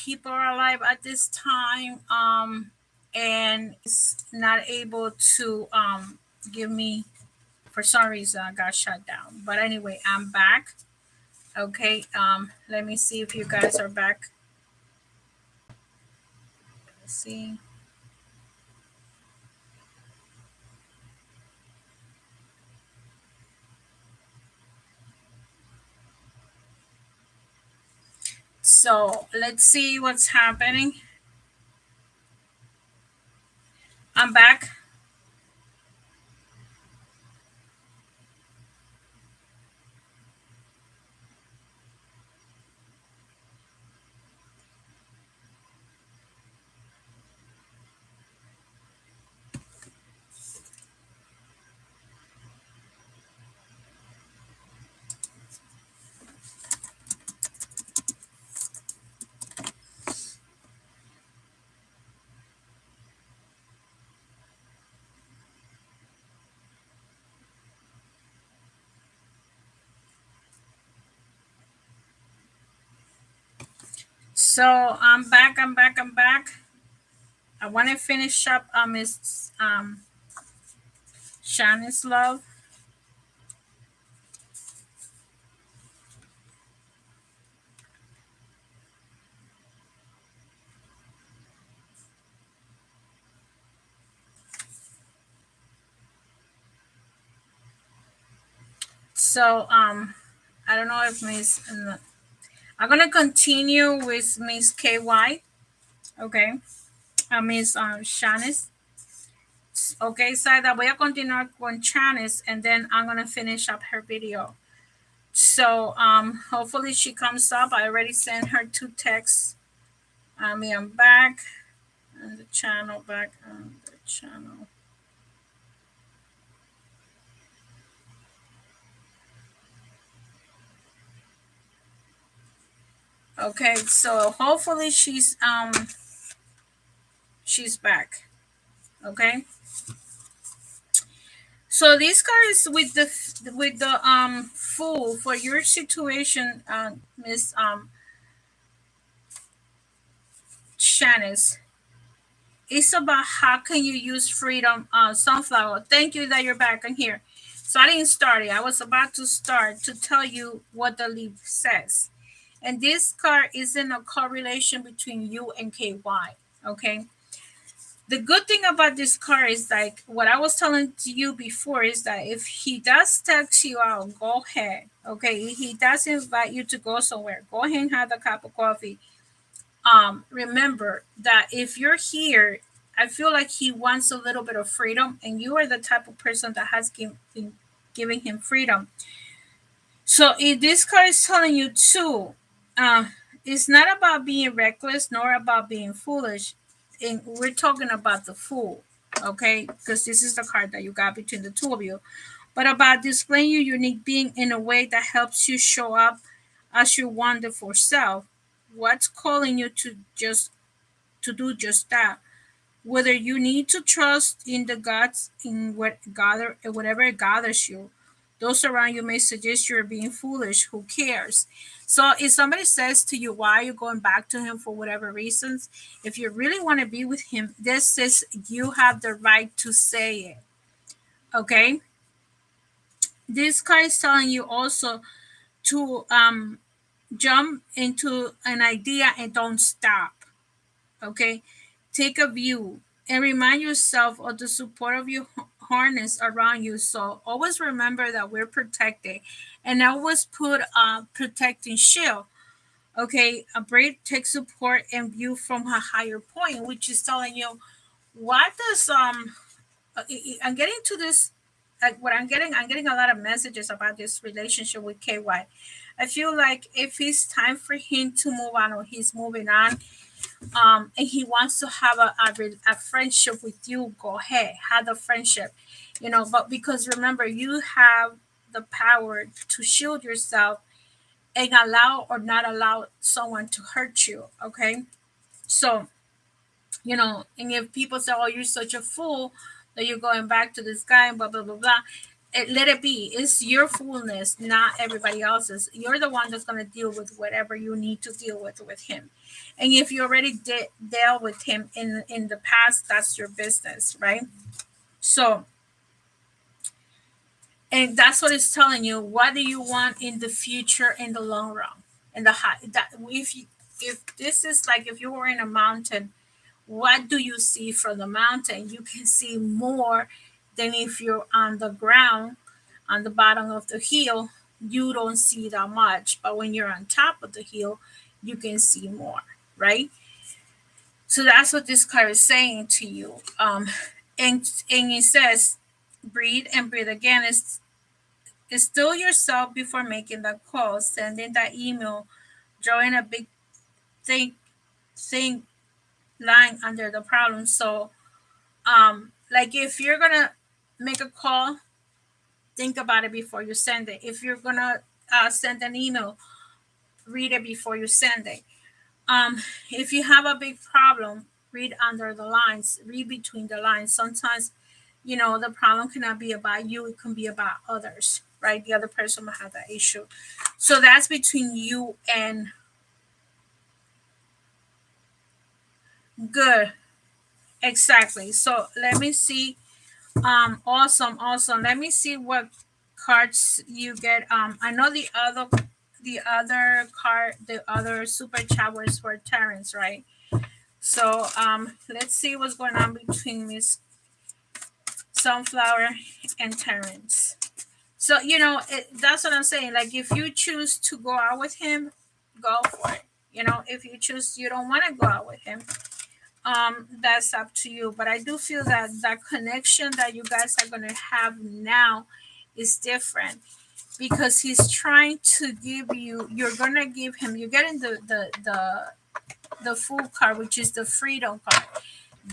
people are alive at this time, and it's not able to give me, for some reason I got shut down. But anyway, I'm back. Okay, let me see if you guys are back. Let's see. So let's see what's happening. I'm back. So I'm back. I'm back. I'm back. I want to finish up Miss Shani's love. So I don't know if Miss. I'm gonna continue with Miss KY. Okay. Miss Shanice. Okay, Saida, voy a continuar con Shanice, and then I'm gonna finish up her video. So hopefully she comes up. I already sent her 2 texts. I'm back on the channel. Back on the channel. Okay, so hopefully she's back. Okay. So this card is with the fool for your situation, Miss Shanice. It's about how can you use freedom, sunflower. Thank you that you're back in here. So I didn't start it. I was about to start to tell you what the leaf says. And this card is in a correlation between you and KY. Okay. The good thing about this card is like what I was telling to you before is that if he does text you out, go ahead. Okay. If he does invite you to go somewhere, go ahead and have a cup of coffee. Remember that if you're here, I feel like he wants a little bit of freedom, and you are the type of person that has been giving him freedom. So if this card is telling you too, uh, it's not about being reckless nor about being foolish. And we're talking about the fool, okay? Because this is the card that you got between the two of you, but about displaying your unique being in a way that helps you show up as your wonderful self. What's calling you to do just that? Whether you need to trust in the gods in whatever gathers you. Those around you may suggest you're being foolish. Who cares? So if somebody says to you, why are you going back to him for whatever reasons? If you really want to be with him, this is you have the right to say it. Okay? This card is telling you also to jump into an idea and don't stop. Okay? Take a view and remind yourself of the support of your harness around you. So always remember that we're protected, and always put a protecting shield. Okay, a break takes support and view from a higher point, which is telling you what does I'm getting to this. What I'm getting a lot of messages about this relationship with KY. I feel like if it's time for him to move on, or he's moving on, and he wants to have a friendship with you, go ahead, have the friendship, but because remember, you have the power to shield yourself and allow or not allow someone to hurt you. Okay. So, and if people say, oh, you're such a fool that you're going back to this guy and blah blah blah blah, let it be. It's your fullness, not everybody else's. You're the one that's going to deal with whatever you need to deal with him. And if you already dealt with him in the past, that's your business, right? So, and that's what it's telling you. What do you want in the future, in the long run, in the high? That if this is like if you were in a mountain, what do you see from the mountain? You can see more than if you're on the ground, on the bottom of the hill. You don't see that much, but when you're on top of the hill, you can see more, right? So that's what this card is saying to you. And it says, breathe and breathe again. Is still yourself before making that call, sending that email, drawing a big thing thing line under the problem. So like if you're gonna make a call, think about it before you send it. If you're gonna send an email, read it before you send it. If you have a big problem, read under the lines, read between the lines. Sometimes, the problem cannot be about you, it can be about others, right? The other person might have that issue. So that's between you and good. Exactly. So let me see. Awesome. Let me see what cards you get. I know the other super chat was for Terrence, right? So let's see what's going on between Miss Sunflower and Terrence. So that's what I'm saying. Like if you choose to go out with him, go for it. If you choose you don't want to go out with him, that's up to you. But I do feel that that connection that you guys are going to have now is different because he's trying to give you, you're going to give him, you're getting the full card, which is the freedom card,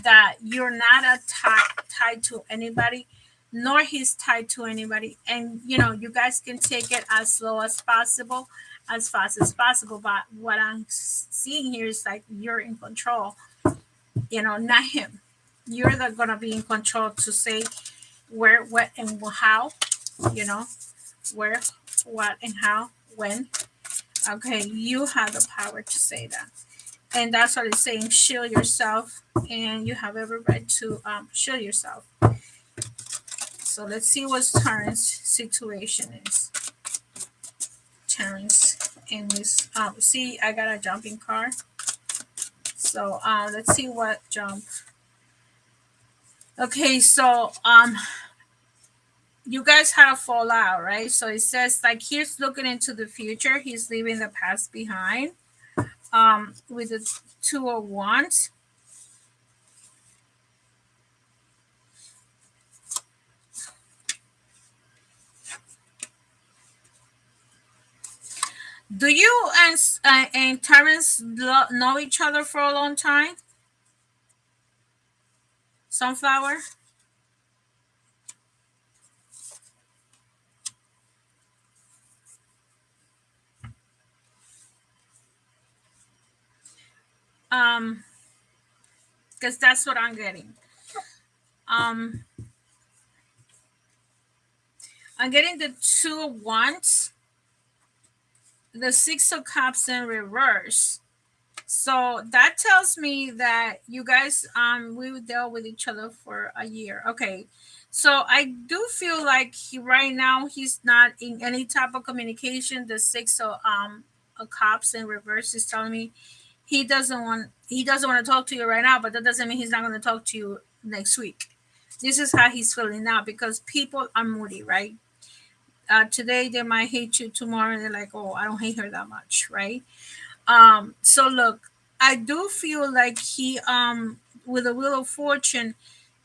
that you're not tied to anybody, nor he's tied to anybody. And you guys can take it as slow as possible, as fast as possible. But what I'm seeing here is like you're in control, not him. You're the gonna be in control to say where, what, and how. You know, where, what, and how, when. Okay, you have the power to say that, and that's what it's saying. Shield yourself, and you have every right to shield yourself. So let's see what Terrence' situation is. Terrence in this. See, I got a jumping card. So let's see what jump. Okay, so you guys had a fallout, right? So it says like he's looking into the future. He's leaving the past behind. With the Two of Wands. Do you and Terrence know each other for a long time? Sunflower? Because that's what I'm getting. Um, I'm getting the Two of Wands, the Six of Cups in reverse. So that tells me that you guys we dealt with each other for a year. Okay. So I do feel like right now he's not in any type of communication. The Six of Cups in reverse is telling me he doesn't want to talk to you right now, but that doesn't mean he's not going to talk to you next week. This is how he's feeling now because people are moody, right? Today they might hate you, tomorrow they're like, oh, I don't hate her that much, right? So look, I do feel like he with the Wheel of Fortune,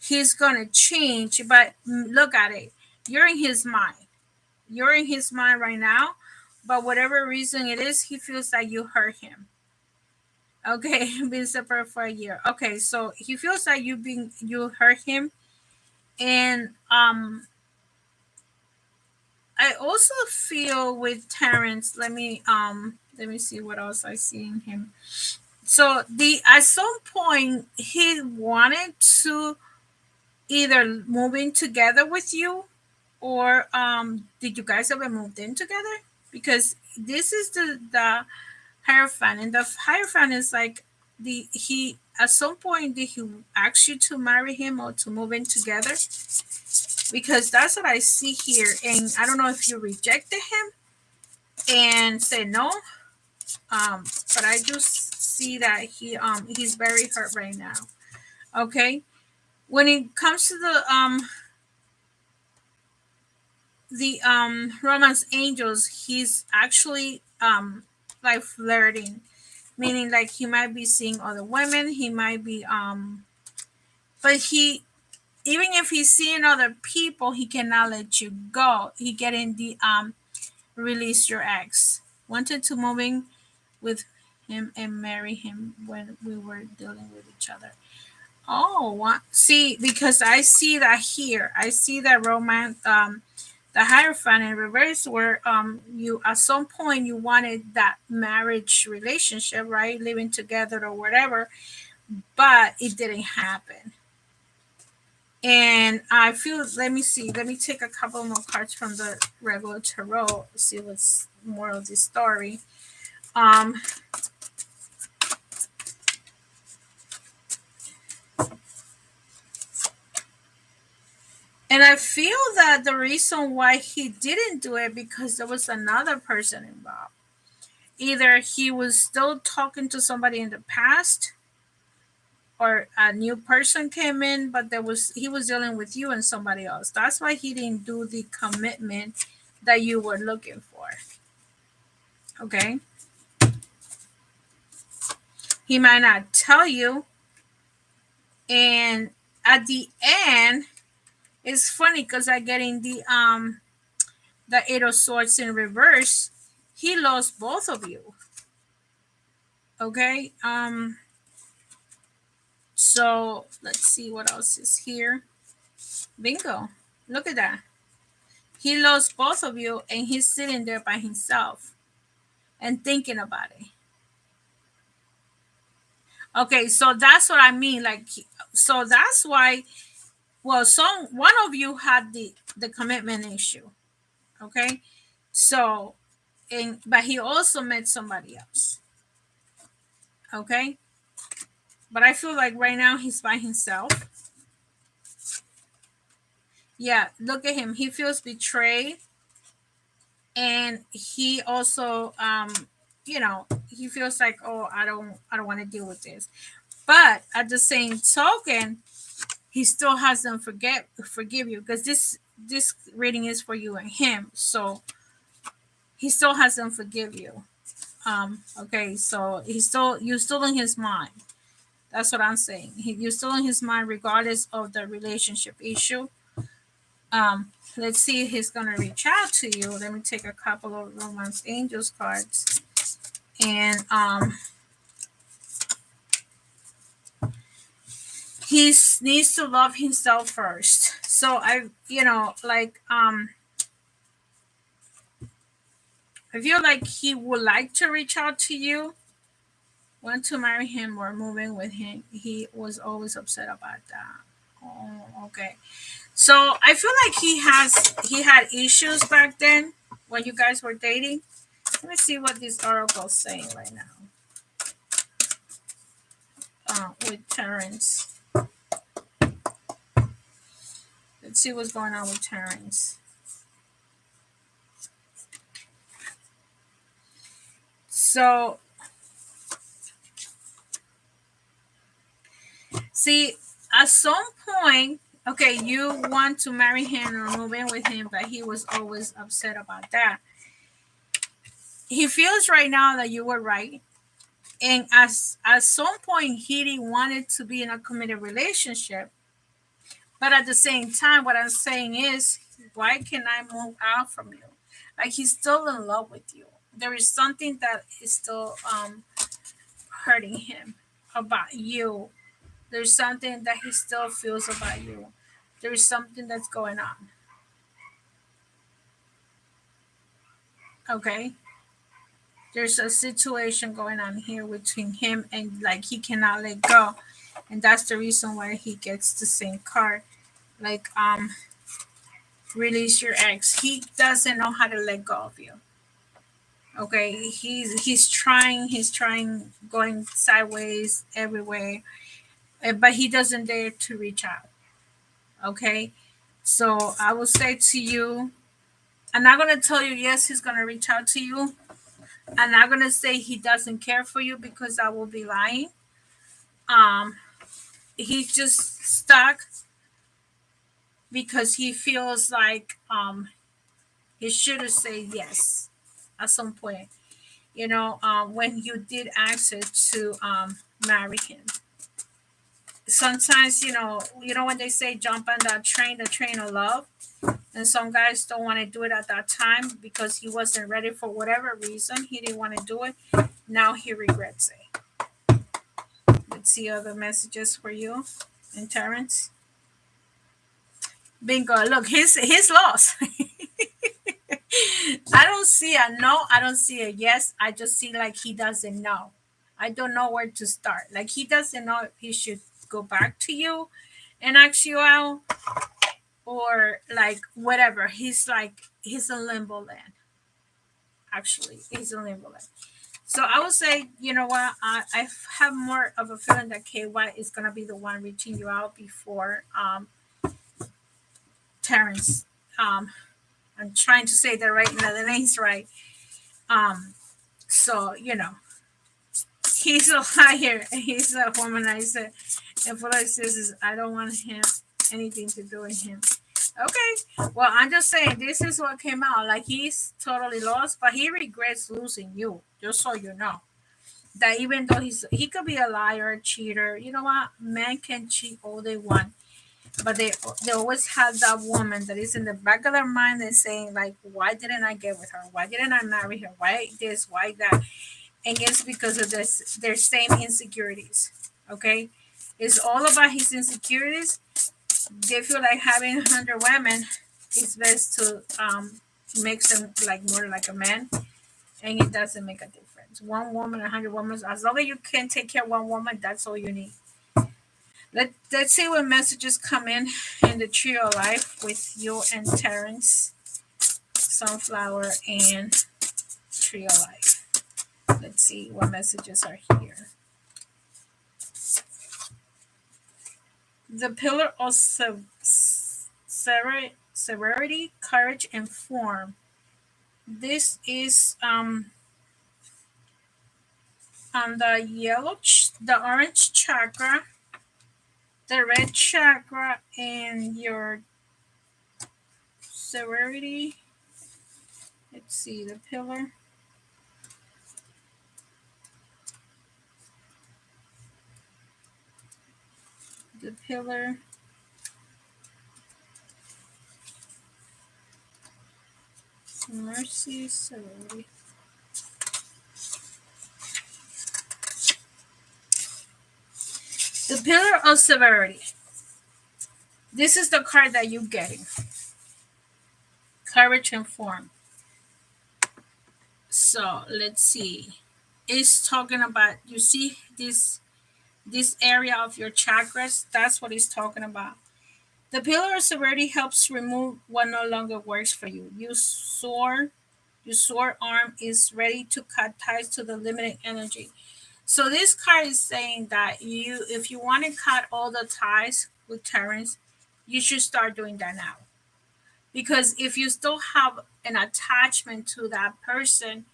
he's gonna change, but look at it. You're in his mind. You're in his mind right now, but whatever reason it is, he feels like you hurt him. Okay, been separate for a year. Okay, so he feels like you hurt him, and I also feel with Terrence. Let me see what else I see in him. So the at some point he wanted to either move in together with you, Or did you guys ever moved in together? Because this is the Hierophant, and the Hierophant is like the he at some point did he ask you to marry him or to move in together? Because that's what I see here, and I don't know if you rejected him and said no, um, but I do see that he's very hurt right now. Okay, when it comes to the romance angels, he's actually like flirting, meaning like he might be seeing other women, he might be but he, even if he's seeing other people, he cannot let you go. He getting the release your ex, wanted to move in with him and marry him when we were dealing with each other. Oh, what? See, because I see that here. I see that romance, the Hierophant in reverse, where you at some point you wanted that marriage relationship, right, living together or whatever, but it didn't happen. And I feel, let me see, let me take a couple more cards from the regular tarot, see what's more of the story. Um, and I feel that the reason why he didn't do it because there was another person involved. Either he was still talking to somebody in the past, or a new person came in, but he was dealing with you and somebody else. That's why he didn't do the commitment that you were looking for. Okay, he might not tell you, and at the end, it's funny because I getting the Eight of Swords in reverse. He lost both of you. Okay, so let's see what else is here. Bingo, look at that. He lost both of you, and he's sitting there by himself and thinking about it. Okay, so that's what I mean. Like, so that's why. Well, some one of you had the commitment issue. Okay, so, and but he also met somebody else. Okay, but I feel like right now he's by himself. Yeah, look at him. He feels betrayed, and he also he feels like, oh, I don't want to deal with this. But at the same token, he still hasn't forgive you, because this reading is for you and him. So he still hasn't forgive you. Okay, so you're still in his mind. That's what I'm saying. You're still in his mind regardless of the relationship issue. Let's see if he's gonna reach out to you. Let me take a couple of romance angels cards. And he needs to love himself first. So I feel like he would like to reach out to you, want to marry him or move in with him. He was always upset about that. Oh, okay. So I feel like he had issues back then when you guys were dating. Let me see what this oracle's saying right now. With Terrence. Let's see what's going on with Terrence. So, see, at some point, okay, you want to marry him or move in with him, but he was always upset about that. He feels right now that you were right. And as at some point he didn't want it to be in a committed relationship. But at the same time, what I'm saying is, why can I move out from you? Like, he's still in love with you. There is something that is still hurting him about you. There's something that he still feels about you. There is something that's going on. Okay? There's a situation going on here between him, and like he cannot let go. And that's the reason why he gets the same card. Like, Release your ex. He doesn't know how to let go of you. Okay, he's trying going sideways everywhere, but he doesn't dare to reach out. Okay, so I will say to you, I'm not gonna tell you yes he's gonna reach out to you. I'm not gonna say he doesn't care for you because I will be lying. Um, he's just stuck because he feels like he should have said yes at some point. When you did ask her to marry him. Sometimes, when they say jump on that train, the train of love, and some guys don't want to do it at that time because he wasn't ready for whatever reason. He didn't want to do it. Now he regrets it. Let's see other messages for you and Terrence. Bingo. Look, he's lost. I don't see a no. I don't see a yes. I just see like he doesn't know. I don't know where to start. Like he doesn't know if he should go back to you and ask you out or like whatever. He's in limbo land. Actually, he's in limbo land. So I would say, you know what? I have more of a feeling that KY is gonna be the one reaching you out before Terrence. Um, I'm trying to say the right, the name's right. Um, so he's a liar. He's a womanizer. And what I says is, I don't want him anything to do with him. Okay. Well, I'm just saying this is what came out. Like he's totally lost, but he regrets losing you. Just so you know that even though he could be a liar, a cheater. You know what? Men can cheat all they want, but they always have that woman that is in the back of their mind and saying like, why didn't I get with her? Why didn't I marry her? Why this? Why that? And it's because of their same insecurities. Okay, it's all about his insecurities. They feel like having 100 women is best to make them like more like a man, and it doesn't make a difference. One woman, 100 women, as long as you can take care of one woman, that's all you need. Let's see what messages come in the trio life with you and Terrence, Sunflower, and trio life. Let's see what messages are here. The pillar of severity, courage, and form. This is on the the orange chakra, the red chakra, and your severity. Let's see the pillar. The pillar. Mercy, severity. The pillar of severity. This is the card that you're getting. Courage and form. So let's see. It's talking about, you see this area of your chakras. That's what it's talking about. The pillar of severity helps remove what no longer works for you. Your sore arm is ready to cut ties to the limited energy. So this card is saying that if you want to cut all the ties with Terrence, you should start doing that now. Because if you still have an attachment to that person,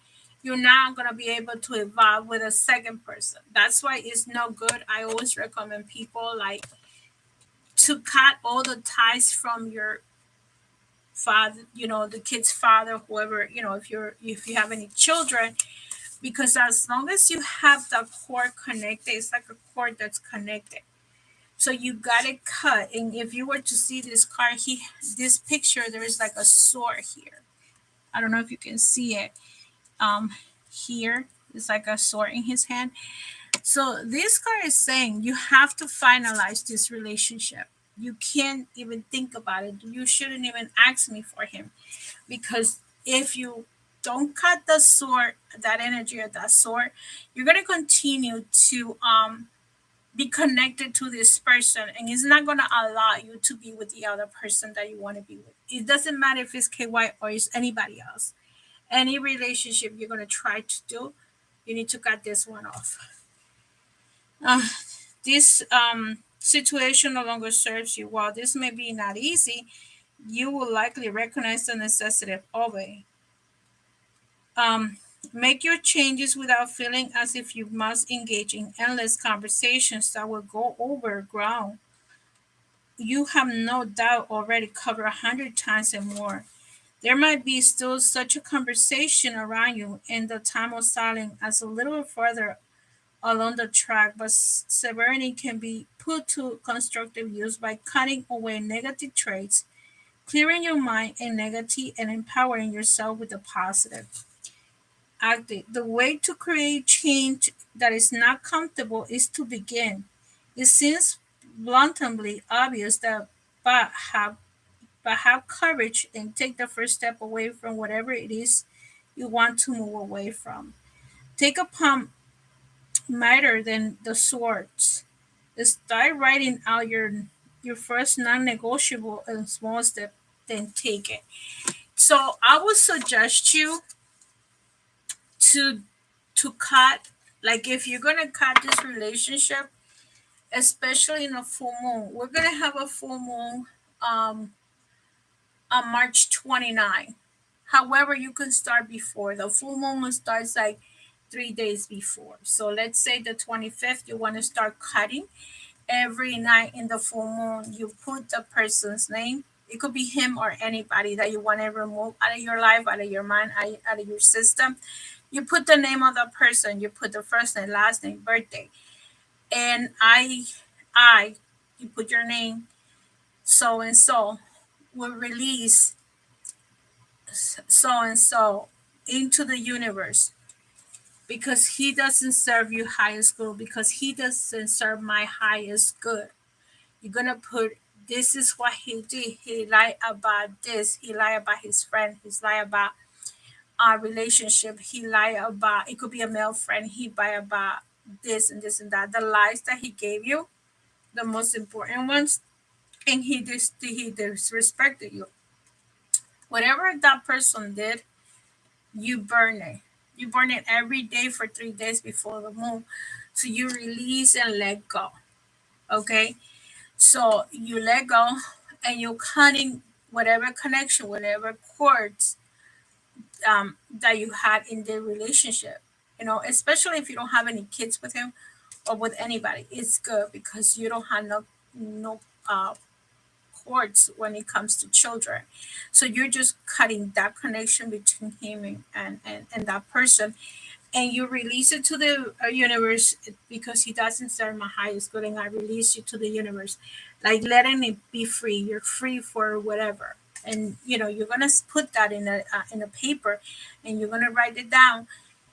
you're not going to be able to evolve with a second person. That's why it's no good. I always recommend people like to cut all the ties from your father, the kid's father, whoever, if you have any children, because as long as you have the cord connected, it's like a cord that's connected. So you got it cut. And if you were to see this card, this picture, there is like a sword here. I don't know if you can see it. Here it's like a sword in his hand. So this card is saying you have to finalize this relationship. You can't even think about it. You shouldn't even ask me for him, because if you don't cut the sword, that energy of that sword, you're gonna continue to be connected to this person, and it's not going to allow you to be with the other person that you want to be with. It doesn't matter if it's KY or it's anybody else. Any relationship you're going to try to do, you need to cut this one off. This situation no longer serves you. While this may be not easy, you will likely recognize the necessity of it. Um, make your changes without feeling as if you must engage in endless conversations that will go over ground you have no doubt already covered 100 times and more. There might be still such a conversation around you in the time of silence as a little further along the track, but severity can be put to constructive use by cutting away negative traits, clearing your mind in negative, and empowering yourself with the positive. Active. The way to create change that is not comfortable is to begin. It seems bluntly obvious that but have but have courage and take the first step away from whatever it is you want to move away from. Take a palm lighter than the swords. Start writing out your first non-negotiable and small step, then take it. So I would suggest you to cut, like if you're gonna cut this relationship, especially in a full moon. We're gonna have a full moon um on March 29. However, you can start before. The full moon starts like 3 days before. So let's say the 25th, you want to start cutting. Every night in the full moon, you put the person's name. It could be him or anybody that you want to remove out of your life, out of your mind, out of your system. You put the name of the person, you put the first name, last name, birthday. And I, you put your name, so and so, will release so and so into the universe because he doesn't serve your highest good, because he doesn't serve my highest good. You're gonna put, this is what he did. He lied about this. He lied about his friend. He's lied about our relationship. He lied about, it could be a male friend. He lied about this and this and that. The lies that he gave you, the most important ones, and he disrespected you. Whatever that person did, you burn it. You burn it every day for 3 days before the moon. So you release and let go. Okay? So you let go and you're cutting whatever connection, whatever cords that you had in the relationship. You know, especially if you don't have any kids with him or with anybody, it's good because you don't have no cords when it comes to children. So you're just cutting that connection between him and that person, and you release it to the universe because he doesn't serve my highest good, and I release you to the universe, like letting it be free. You're free for whatever, and you're gonna put that in a paper, and you're gonna write it down,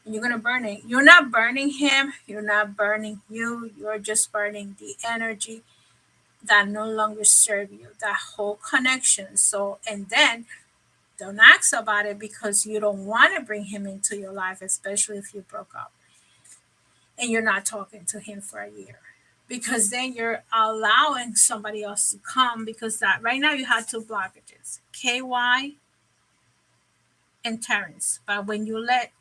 and you're gonna burn it. You're not burning him. You're not burning you. You're just burning the energy that no longer serve you. That whole connection. So, and then don't ask about it because you don't want to bring him into your life, especially if you broke up and you're not talking to him for a year. Because then you're allowing somebody else to come, because that right now you have two blockages, KY and Terrence. But when you let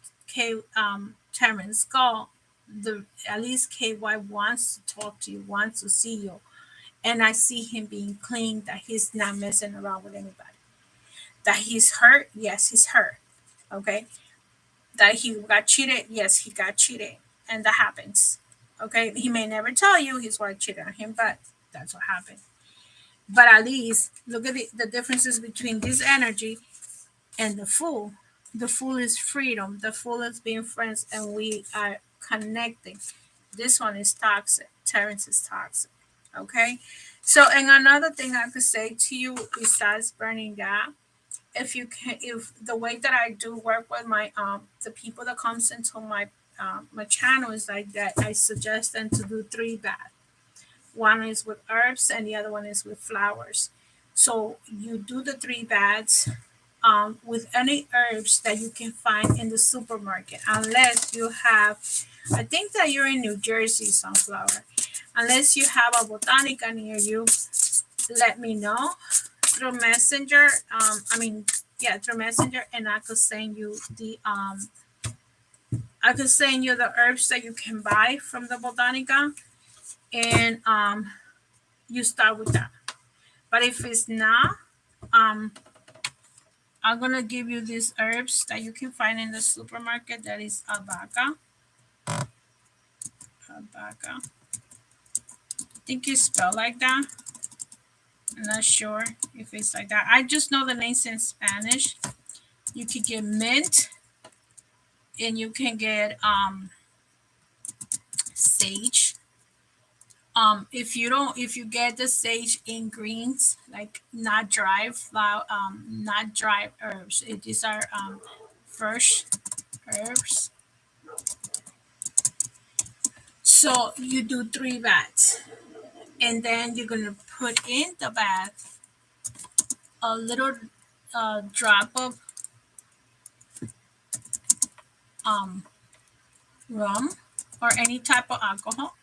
Terrence go, the at least KY wants to talk to you, wants to see you. And I see him being clean, that he's not messing around with anybody. That he's hurt, yes, he's hurt. Okay. That he got cheated, yes, he got cheated. And that happens. Okay. He may never tell you his wife cheated on him, but that's what happened. But at least look at the differences between this energy and the fool. The fool is freedom. The fool is being friends, and we are connecting. This one is toxic. Terrence is toxic. Okay. So, and another thing I could say to you besides burning that, if you can, if the way that I do work with my the people that comes into my channel is like that, I suggest them to do 3 baths. One is with herbs and the other one is with flowers. So you do the 3 baths with any herbs that you can find in the supermarket, unless you have, I think that you're in New Jersey, Sunflower. Unless you have a botanica near you, let me know through Messenger. Through Messenger, and I could send you the herbs that you can buy from the botanica, and you start with that. But if it's not, um, I'm gonna give you these herbs that you can find in the supermarket. That is albahaca. Albahaca. I think it's spelled like that. I'm not sure if it's like that. I just know the names in Spanish. You can get mint, and you can get sage. If you get the sage in greens, like not dry flower, not dry herbs. These are fresh herbs. So you do 3 baths, and then you're gonna put in the bath a little drop of um, rum or any type of alcohol,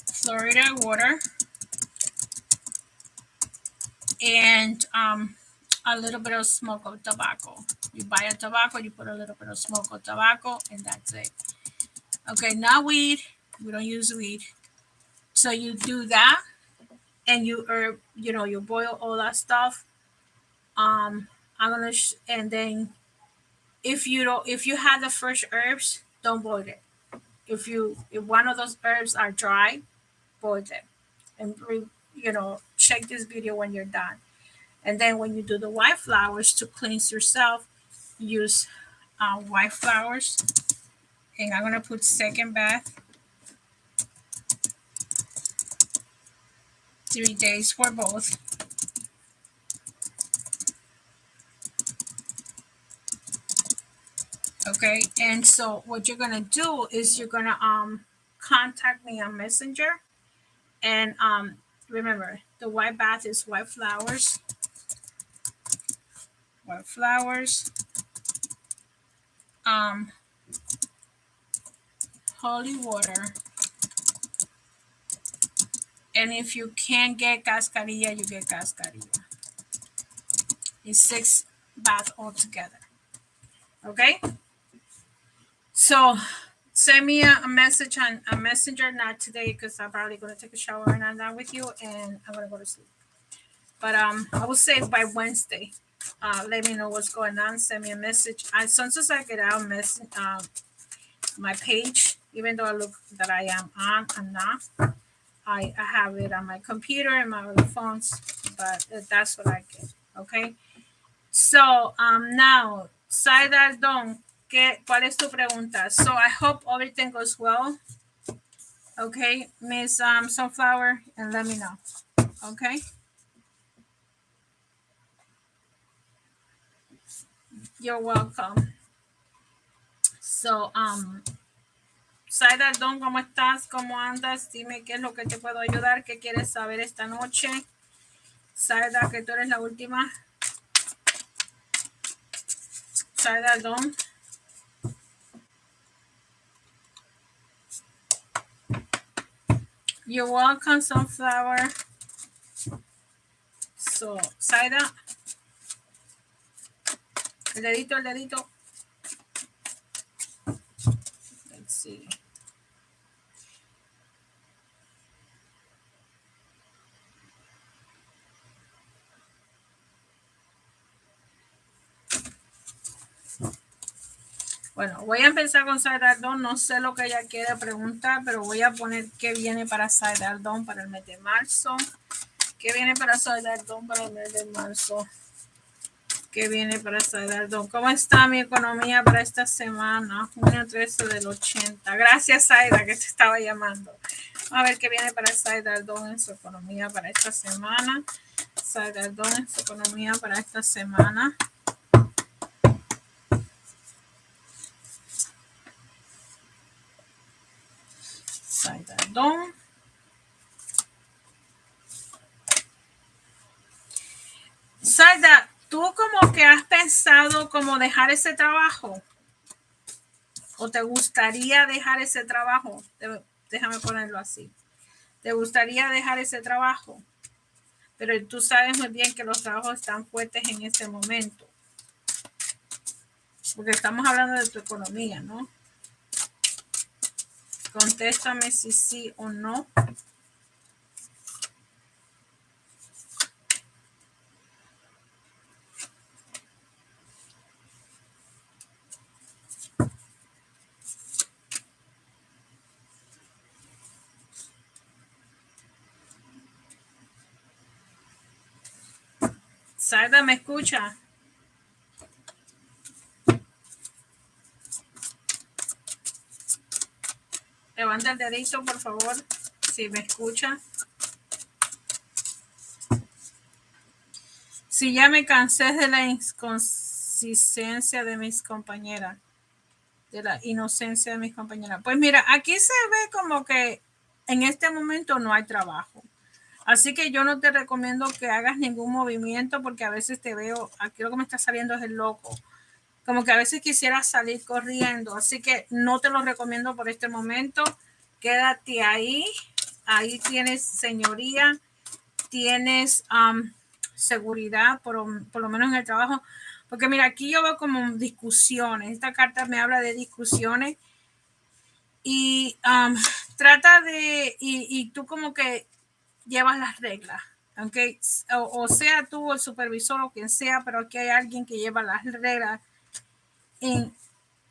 Florida water, and a little bit of smoke of tobacco. You buy a tobacco, you put a little bit of smoke of tobacco, and that's it. Okay, not weed. We don't use weed. So you do that, and you boil all that stuff. I'm gonna and then if you have the fresh herbs, don't boil it. If one of those herbs are dry, boil them, and check this video when you're done. And then when you do the white flowers to cleanse yourself, use white flowers. And I'm gonna put second bath, 3 days for both. Okay, and so what you're gonna do is you're gonna contact me on Messenger, and remember the white bath is white flowers, um, holy water, and if you can't get cascarilla, you get cascarilla. It's 6 baths altogether. Okay, so send me a message on a messenger, not today because I'm probably going to take a shower and I'm done with you, and I'm going to go to sleep. But I will say by Wednesday, let me know what's going on. Send me a message. As soon as I get out my page, even though I look that I am on, I'm not. I have it on my computer and my other phones, but that's what I get. Okay. So now, Saidardon, ¿cuál es tu pregunta? So I hope everything goes well. Okay, Miss Sunflower, and let me know. Okay. You're welcome. So, Saidardon, ¿cómo estás? ¿Cómo andas? Dime qué es lo que te puedo ayudar, qué quieres saber esta noche. Saida, que tú eres la última. Saidardon. You're welcome, Sunflower. So, Saida. El dedito. Let's see. Bueno, voy a empezar con Saidardon. No sé lo que ella quiere preguntar, pero voy a poner qué viene para Saidardon para el mes de marzo. ¿Qué viene para Saidardon para el mes de marzo? ¿Qué viene para Saidardon? ¿Cómo está mi economía para esta semana? Junio 13 del 80. Gracias, Saida, que te estaba llamando. Vamos a ver qué viene para Saidardon en su economía para esta semana. Saidardon en su economía para esta semana. Saidardon. Saida, ¿tú como que has pensado como dejar ese trabajo? ¿O te gustaría dejar ese trabajo? Déjame ponerlo así. ¿Te gustaría dejar ese trabajo? Pero tú sabes muy bien que los trabajos están fuertes en este momento. Porque estamos hablando de tu economía, ¿no? Contéstame si sí o no. Saida, ¿me escucha? Levanta el dedito, por favor, si me escucha. Si ya me cansé de la inconsistencia de mis compañeras, de la inocencia de mis compañeras. Pues mira, aquí se ve como que en este momento no hay trabajo. Así que yo no te recomiendo que hagas ningún movimiento porque a veces te veo, aquí lo que me está saliendo es el loco. Como que a veces quisiera salir corriendo. Así que no te lo recomiendo por este momento. Quédate ahí. Ahí tienes señoría. Tienes seguridad, por lo menos en el trabajo. Porque mira, aquí yo veo como discusiones. Esta carta me habla de discusiones. Y trata de, y tú como que llevas las reglas. Aunque o sea tú el supervisor o quien sea, pero aquí hay alguien que lleva las reglas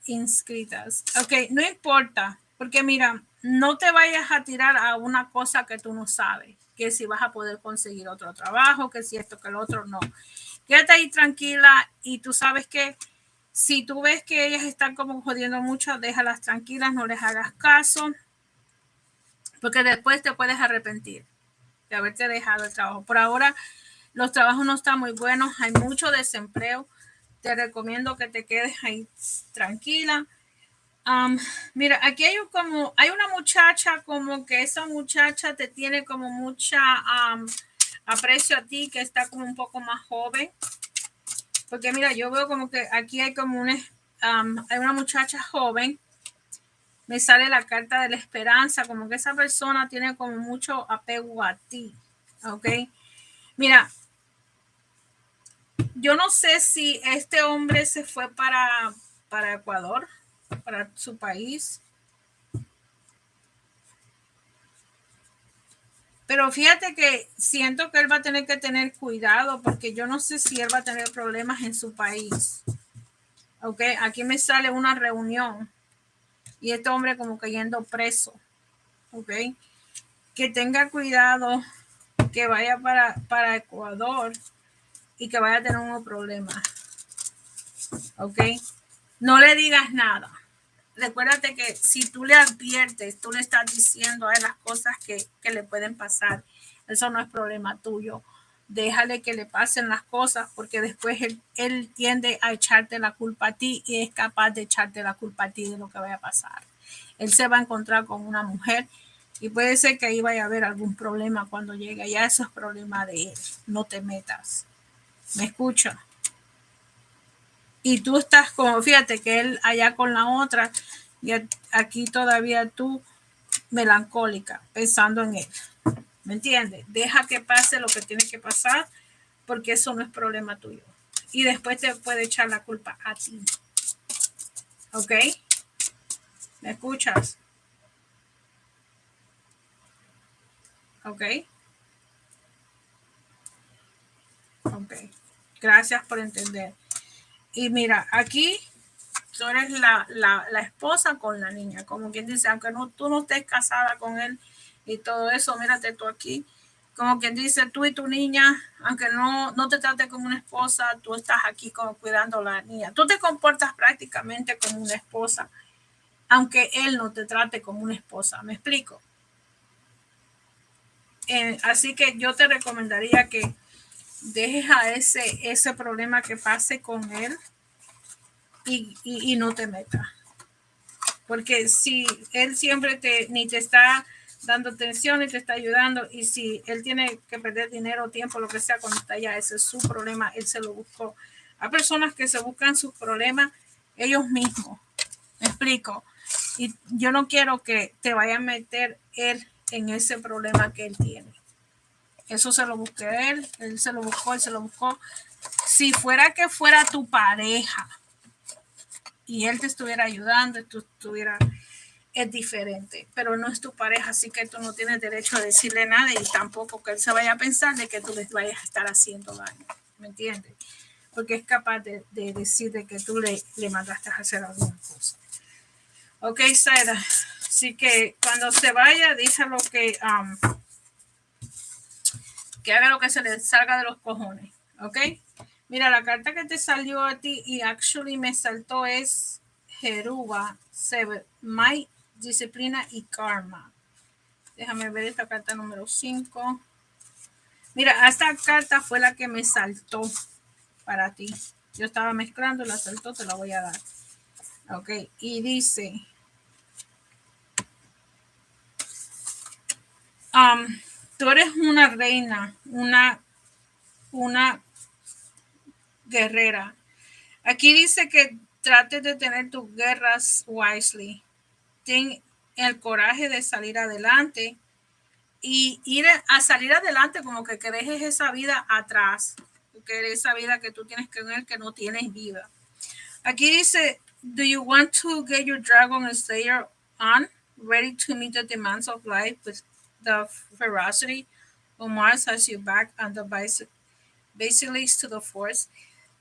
inscritas. Ok, no importa, porque mira, no te vayas a tirar a una cosa que tú no sabes, que si vas a poder conseguir otro trabajo, que si esto, que el otro, no. Quédate ahí tranquila y tú sabes que si tú ves que ellas están como jodiendo mucho, déjalas tranquilas, no les hagas caso, porque después te puedes arrepentir de haberte dejado el trabajo. Por ahora, los trabajos no están muy buenos, hay mucho desempleo. Te recomiendo que te quedes ahí tranquila. Mira, aquí hay una muchacha como que esa muchacha te tiene como mucha aprecio a ti, que está como un poco más joven. Porque mira, yo veo como que aquí hay como hay una muchacha joven. Me sale la carta de la esperanza, como que esa persona tiene como mucho apego a ti. ¿Ok? Mira, yo no sé si este hombre se fue para Ecuador, para su país. Pero fíjate que siento que él va a tener que tener cuidado porque yo no sé si él va a tener problemas en su país. Ok, aquí me sale una reunión y este hombre como que yendo preso. Ok, que tenga cuidado, que vaya para Ecuador y que vaya a tener un problema. Ok, no le digas nada. Recuérdate que si tú le adviertes, tú le estás diciendo a él las cosas que le pueden pasar. Eso no es problema tuyo. Déjale que le pasen las cosas porque después él tiende a echarte la culpa a ti y es capaz de echarte la culpa a ti de lo que vaya a pasar. Él se va a encontrar con una mujer y puede ser que ahí vaya a haber algún problema cuando llegue. Ya eso es problema de él. No te metas. ¿Me escucha? Y tú estás como, fíjate que él allá con la otra y aquí todavía tú melancólica pensando en él. ¿Me entiendes? Deja que pase lo que tiene que pasar porque eso no es problema tuyo. Y después te puede echar la culpa a ti. ¿Ok? ¿Me escuchas? ¿Ok? Ok. Gracias por entender. Y mira, aquí tú eres la esposa con la niña, como quien dice, aunque tú no estés casada con él y todo eso, mírate tú aquí, como quien dice, tú y tu niña, aunque no te trate como una esposa, tú estás aquí como cuidando a la niña. Tú te comportas prácticamente como una esposa, aunque él no te trate como una esposa. ¿Me explico? Así que yo te recomendaría que dejes a ese problema que pase con él y no te metas. Porque si él siempre ni te está dando atención ni te está ayudando, y si él tiene que perder dinero, tiempo, lo que sea, cuando está allá, ese es su problema, él se lo buscó. Hay personas que se buscan sus problemas ellos mismos. Me explico. Y yo no quiero que te vaya a meter él en ese problema que él tiene. Eso se lo busqué él se lo buscó, él se lo buscó. Si fuera que fuera tu pareja y él te estuviera ayudando, tú estuviera, es diferente, pero no es tu pareja, así que tú no tienes derecho a decirle nada y tampoco que él se vaya a pensar de que tú les vayas a estar haciendo daño, ¿me entiendes? Porque es capaz de decir de que tú le mandaste a hacer alguna cosa. Ok, Saida, así que cuando se vaya, díselo que haga lo que se le salga de los cojones, ok. Mira, la carta que te salió a ti y actually me saltó es Jeruba, My Disciplina y Karma. Déjame ver esta carta número 5. Mira, esta carta fue la que me saltó para ti. Yo estaba mezclando, la saltó, te la voy a dar. Ok, y dice, tú eres una reina, una guerrera. Aquí dice que trates de tener tus guerras wisely. Ten el coraje de salir adelante y ir a salir adelante como que dejes esa vida atrás, porque esa vida que tú tienes que ver que no tienes vida. Aquí dice, do you want to get your dragon slayer on, ready to meet the demands of life with the ferocity of Mars has you back and the basilisk to the force?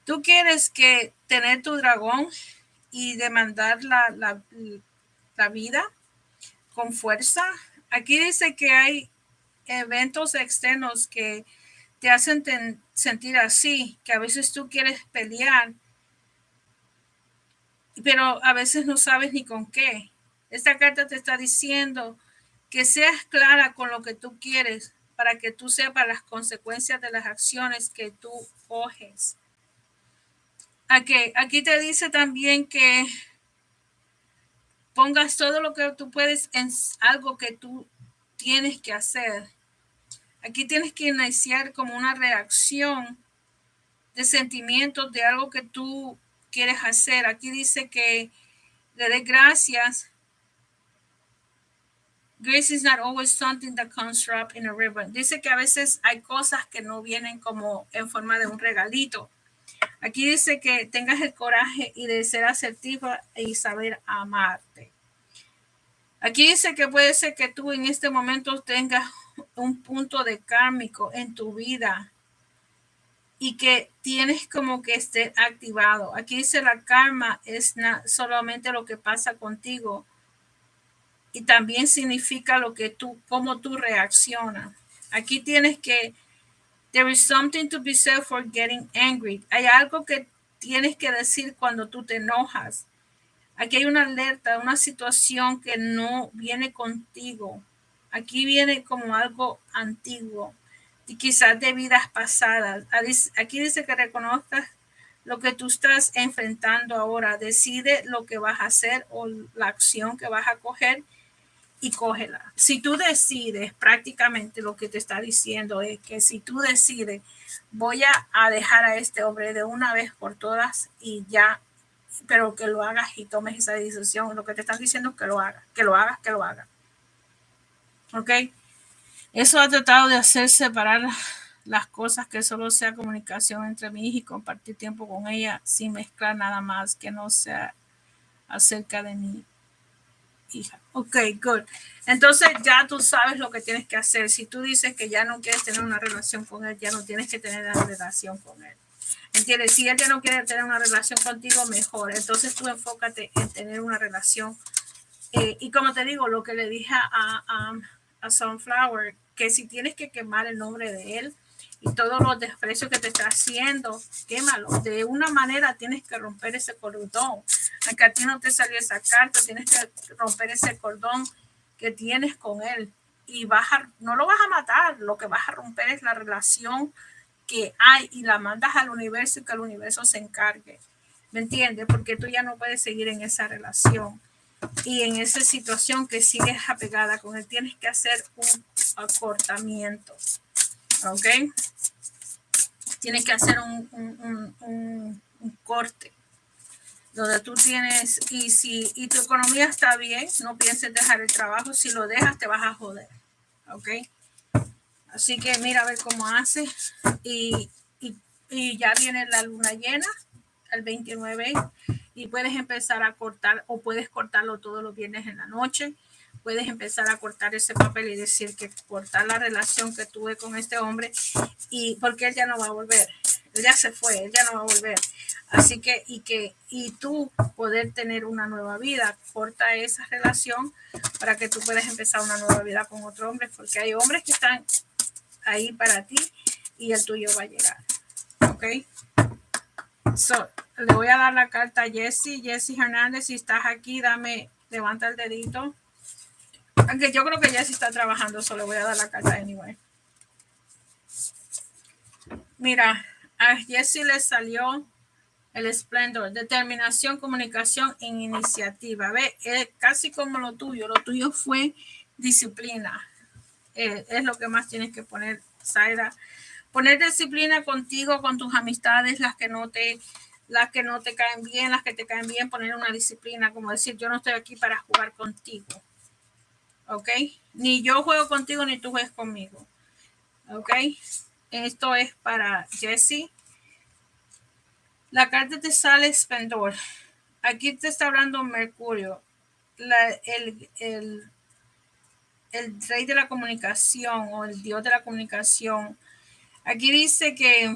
Tú quieres que tener tu dragón y demandar la vida con fuerza. Aquí dice que hay eventos externos que te hacen sentir así, que a veces tú quieres pelear, pero a veces no sabes ni con qué. Esta carta te está diciendo que seas clara con lo que tú quieres para que tú sepas las consecuencias de las acciones que tú coges. Aquí te dice también que pongas todo lo que tú puedes en algo que tú tienes que hacer. Aquí tienes que iniciar como una reacción de sentimientos de algo que tú quieres hacer. Aquí dice que le des gracias. Grace is not always something that comes wrapped in a ribbon. Dice que a veces hay cosas que no vienen como en forma de un regalito. Aquí dice que tengas el coraje y de ser asertiva y saber amarte. Aquí dice que puede ser que tú en este momento tengas un punto de kármico en tu vida y que tienes como que esté activado. Aquí dice la karma es solamente lo que pasa contigo y también significa cómo tú reaccionas. Aquí tienes que, there is something to be said for getting angry. Hay algo que tienes que decir cuando tú te enojas. Aquí hay una alerta, una situación que no viene contigo. Aquí viene como algo antiguo y quizás de vidas pasadas. Aquí dice que reconozcas lo que tú estás enfrentando ahora. Decide lo que vas a hacer o la acción que vas a coger y cógela. Si tú decides, prácticamente lo que te está diciendo es que si tú decides, voy a dejar a este hombre de una vez por todas y ya, pero que lo hagas y tomes esa decisión. Lo que te están diciendo es que lo hagas, que lo hagas, que lo hagas. ¿Ok? Eso ha tratado de hacer separar las cosas, que solo sea comunicación entre mí y compartir tiempo con ella sin mezclar nada más que no sea acerca de mi hija. Ok, good. Entonces ya tú sabes lo que tienes que hacer. Si tú dices que ya no quieres tener una relación con él, ya no tienes que tener una relación con él. ¿Entiendes? Si él ya no quiere tener una relación contigo, mejor. Entonces tú enfócate en tener una relación. Y como te digo, lo que le dije a Sunflower, que si tienes que quemar el nombre de él y todos los desprecios que te está haciendo, quémalo. De una manera tienes que romper ese cordón. Aunque a ti no te salió esa carta, tienes que romper ese cordón que tienes con él. Y no lo vas a matar, lo que vas a romper es la relación que hay y la mandas al universo y que el universo se encargue. ¿Me entiendes? Porque tú ya no puedes seguir en esa relación y en esa situación que sigues apegada con él. Tienes que hacer un acortamiento. ¿Ok? Tienes que hacer un corte. donde tú tienes, y tu economía está bien, no pienses dejar el trabajo. Si lo dejas, te vas a joder. ¿Ok? Así que mira a ver cómo hace. Y, y ya viene la luna llena, el 29, y puedes empezar a cortar, o puedes cortarlo todos los viernes en la noche. Puedes empezar a cortar ese papel y decir que cortar la relación que tuve con este hombre, y porque él ya no va a volver. Él ya se fue, él ya no va a volver. Así que, y tú poder tener una nueva vida, corta esa relación para que tú puedas empezar una nueva vida con otro hombre, porque hay hombres que están ahí para ti y el tuyo va a llegar. ¿Ok? So, le voy a dar la carta a Jessie Hernández. Si estás aquí, levanta el dedito. Aunque yo creo que Jessie está trabajando, solo le voy a dar la carta anyway. Mira, a Jessie le salió el esplendor, determinación, comunicación en iniciativa. Ve, casi como lo tuyo fue disciplina. Es lo que más tienes que poner, Zaira. Poner disciplina contigo, con tus amistades, las que no te caen bien, las que te caen bien, poner una disciplina, como decir, yo no estoy aquí para jugar contigo. ¿Ok? Ni yo juego contigo, ni tú juegues conmigo. ¿Ok? Esto es para Jessie. La carta te sale esplendor. Aquí te está hablando Mercurio, el rey de la comunicación o el dios de la comunicación. Aquí dice que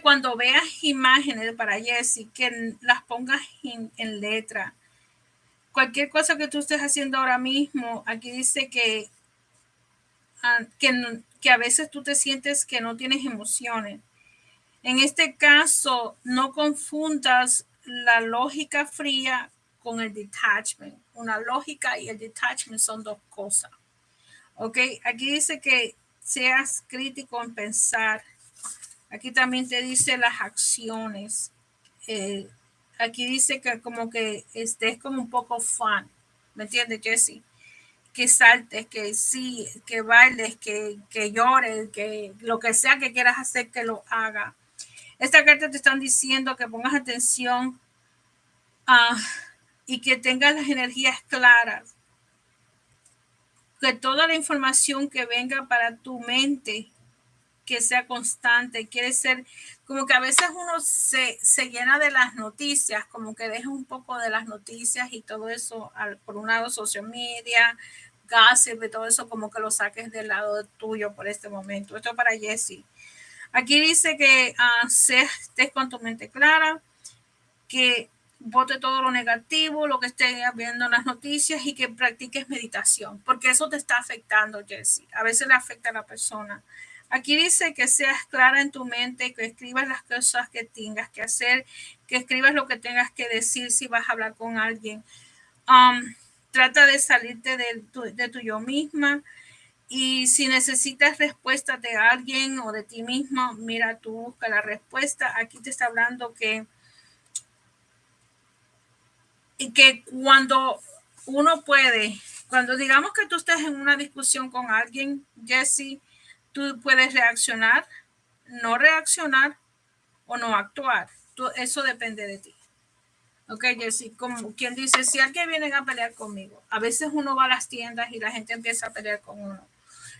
cuando veas imágenes para Jessie, que las pongas en letra. Cualquier cosa que tú estés haciendo ahora mismo, aquí dice que a veces tú te sientes que no tienes emociones. En este caso, no confundas la lógica fría con el detachment. Una lógica y el detachment son dos cosas. ¿Ok? Aquí dice que seas crítico en pensar. Aquí también te dice las acciones. Aquí dice que como que estés como un poco fun. ¿Me entiendes, Jessie? Que saltes, que sí, que bailes, que llores, que lo que sea que quieras hacer, que lo haga. Esta carta te están diciendo que pongas atención y que tengas las energías claras. Que toda la información que venga para tu mente, que sea constante. Quiere ser como que a veces uno se llena de las noticias, como que deja un poco de las noticias y todo eso, por un lado social media, gossip y todo eso, como que lo saques del lado tuyo por este momento. Esto es para Jessie. Aquí dice que estés con tu mente clara, que vote todo lo negativo, lo que esté viendo en las noticias, y que practiques meditación, porque eso te está afectando, Jessie. A veces le afecta a la persona. Aquí dice que seas clara en tu mente, que escribas las cosas que tengas que hacer, que escribas lo que tengas que decir si vas a hablar con alguien. Trata de salirte de tu yo misma, y si necesitas respuestas de alguien o de ti mismo, mira, tú busca la respuesta. Aquí te está hablando que cuando uno puede, cuando digamos que tú estés en una discusión con alguien, Jessie, tú puedes reaccionar, no reaccionar o no actuar. Eso depende de ti. Ok, Jessie, como quien dice, si alguien viene a pelear conmigo, a veces uno va a las tiendas y la gente empieza a pelear con uno.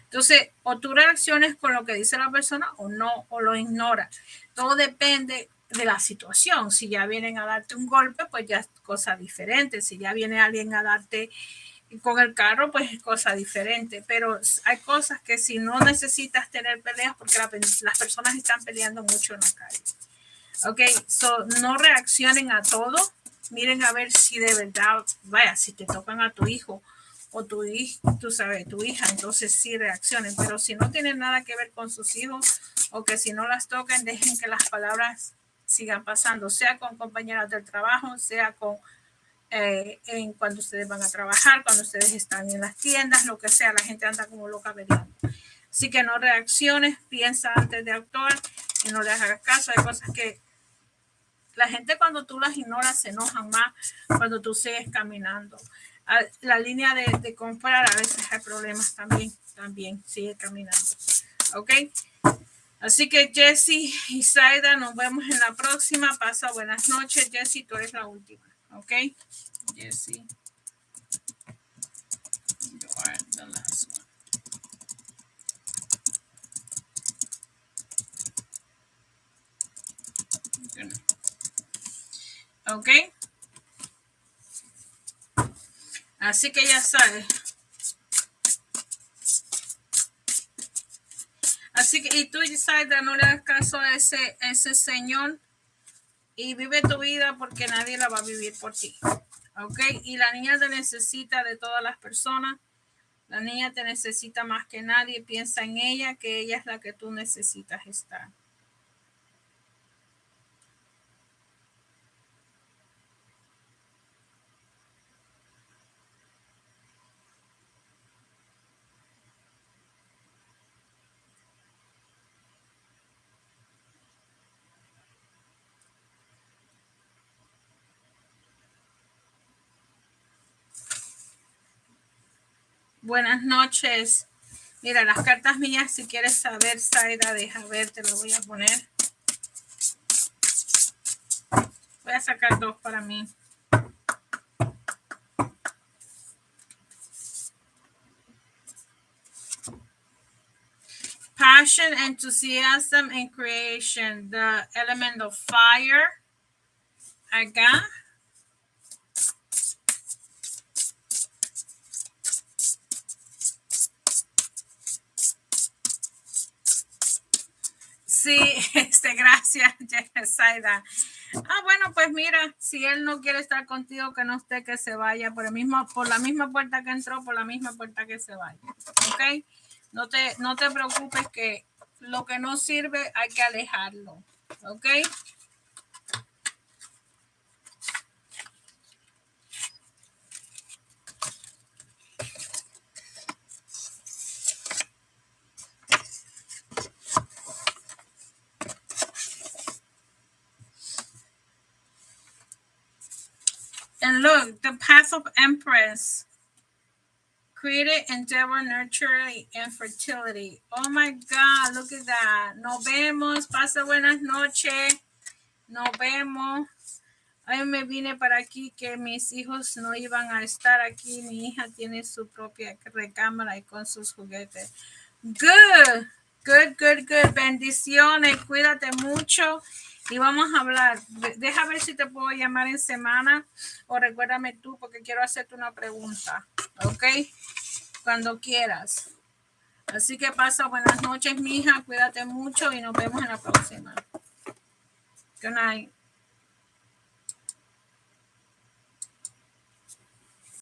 Entonces, o tú reacciones con lo que dice la persona o no, o lo ignoras. Todo depende de la situación. Si ya vienen a darte un golpe, pues ya es cosa diferente. Si ya viene alguien a darte con el carro, pues es cosa diferente. Pero hay cosas que si no necesitas tener peleas, porque las personas están peleando mucho en la calle. Ok, so no reaccionen a todo. Miren a ver si de verdad, vaya, si te tocan a tu hijo o tu hija, tú sabes, tu hija, entonces sí reaccionen. Pero si no tienen nada que ver con sus hijos, o que si no las tocan, dejen que las palabras sigan pasando, sea con compañeras del trabajo, sea con en cuando ustedes van a trabajar, cuando ustedes están en las tiendas, lo que sea, la gente anda como loca peleando. Así que no reacciones, piensa antes de actuar y no les hagas caso. Hay cosas que la gente, cuando tú las ignoras, se enojan más cuando tú sigues caminando. La línea de comprar, a veces hay problemas también sigue caminando. ¿Ok? Así que Jessie y Zaida, nos vemos en la próxima. Pasa buenas noches. Jessie, tú eres la última. ¿Ok? Jessie, you are the last one. ¿Ok? Así que ya sabes. Así que, y tú, Zaida, no le das caso a ese señor y vive tu vida porque nadie la va a vivir por ti. ¿Ok? Y la niña te necesita de todas las personas. La niña te necesita más que nadie. Piensa en ella, que ella es la que tú necesitas estar. Buenas noches. Mira, las cartas mías, si quieres saber, Zaida, deja ver, te lo voy a poner. Voy a sacar dos para mí. Passion, enthusiasm, and creation. The element of fire. Acá. Sí, gracias, Zaida. Bueno, pues mira, si él no quiere estar contigo, que no esté, que se vaya por la misma puerta que entró, por la misma puerta que se vaya. ¿Ok? No te preocupes, que lo que no sirve hay que alejarlo. ¿Ok? And look, the path of Empress. Created, endeavor, nurture, and fertility. Oh my God, look at that. Nos vemos. Pasa buenas noches. Nos vemos. Ay, me vine para aquí que mis hijos no iban a estar aquí. Mi hija tiene su propia recámara y con sus juguetes. Good, good, good, good. Bendiciones. Cuídate mucho. Y vamos a hablar. Deja ver si te puedo llamar en semana o recuérdame tú porque quiero hacerte una pregunta. ¿Ok? Cuando quieras. Así que pasa buenas noches, mija. Cuídate mucho y nos vemos en la próxima. Good night.